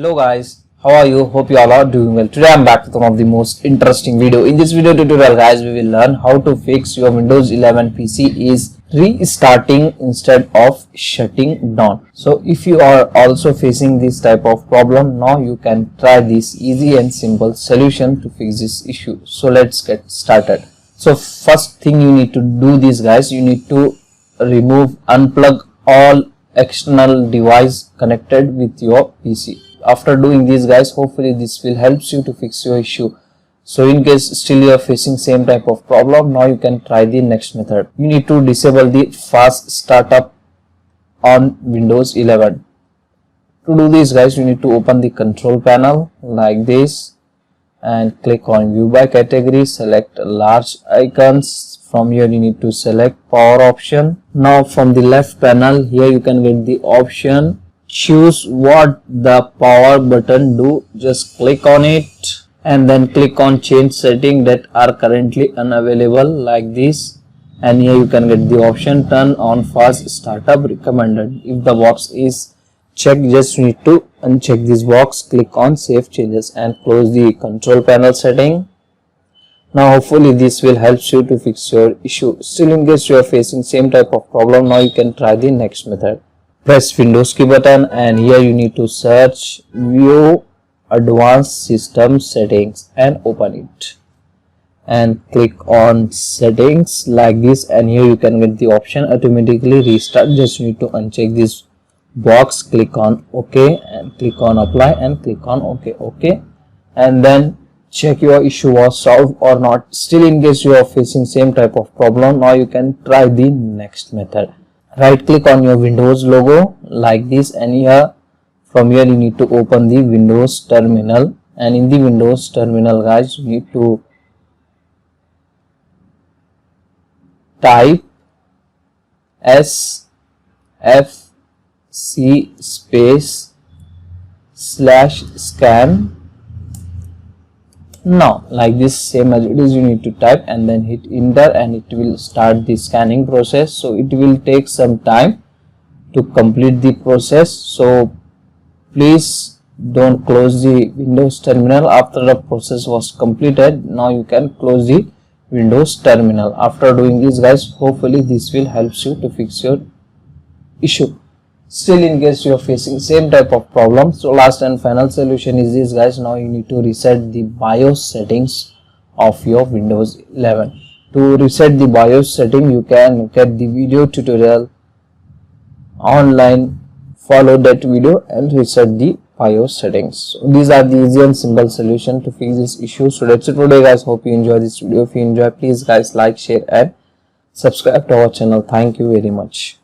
Hello guys, how are you? Hope you all are doing well. Today I'm back with one of the most interesting video. In this video tutorial guys, we will learn how to fix your Windows 11 PC is restarting instead of shutting down. So if you are also facing this type of problem, now you can try this easy and simple solution to fix this issue. So let's get started. So first thing you need to do this guys, you need to unplug all external device connected with your PC. After doing this guys, hopefully this will help you to fix your issue. So in case still you are facing same type of problem, now you can try the next method. You need to disable the fast startup on Windows 11. To do this guys, you need to open the control panel like this and click on view by category, select large icons. From here you need to select power option. Now from the left panel here you can get the option, choose what the power button do. Just click on it and then click on change setting that are currently unavailable like this, and here you can get the option turn on fast startup recommended. If the box is checked, just need to uncheck this box, click on save changes and close the control panel setting. Now hopefully this will help you to fix your issue. Still in case you are facing same type of problem, now you can try the next method. Press Windows key button and here you need to search view advanced system settings and open it and click on settings like this, and here you can get the option automatically restart. Just need to uncheck this box, click on OK and click on apply and click on OK, and then check your issue was solved or not. Still in case you are facing same type of problem, now you can try the next method. Right click on your Windows logo like this, and here from here you need to open the Windows terminal, and in the Windows terminal guys you need to type sfc space /scan. Now like this, same as it is, you need to type and then hit enter and it will start the scanning process. So it will take some time to complete the process, so please don't close the Windows terminal after the process was completed. Now you can close the Windows terminal. After doing this guys, hopefully this will help you to fix your issue. Still in case you are facing same type of problem, so last and final solution is this guys. Now you need to reset the BIOS settings of your Windows 11. To reset the BIOS setting, you can get the video tutorial online, follow that video and reset the BIOS settings. So these are the easy and simple solution to fix this issue. So that's it for today guys. Hope you enjoy this video. If you enjoy, please guys like, share and subscribe to our channel. Thank you very much.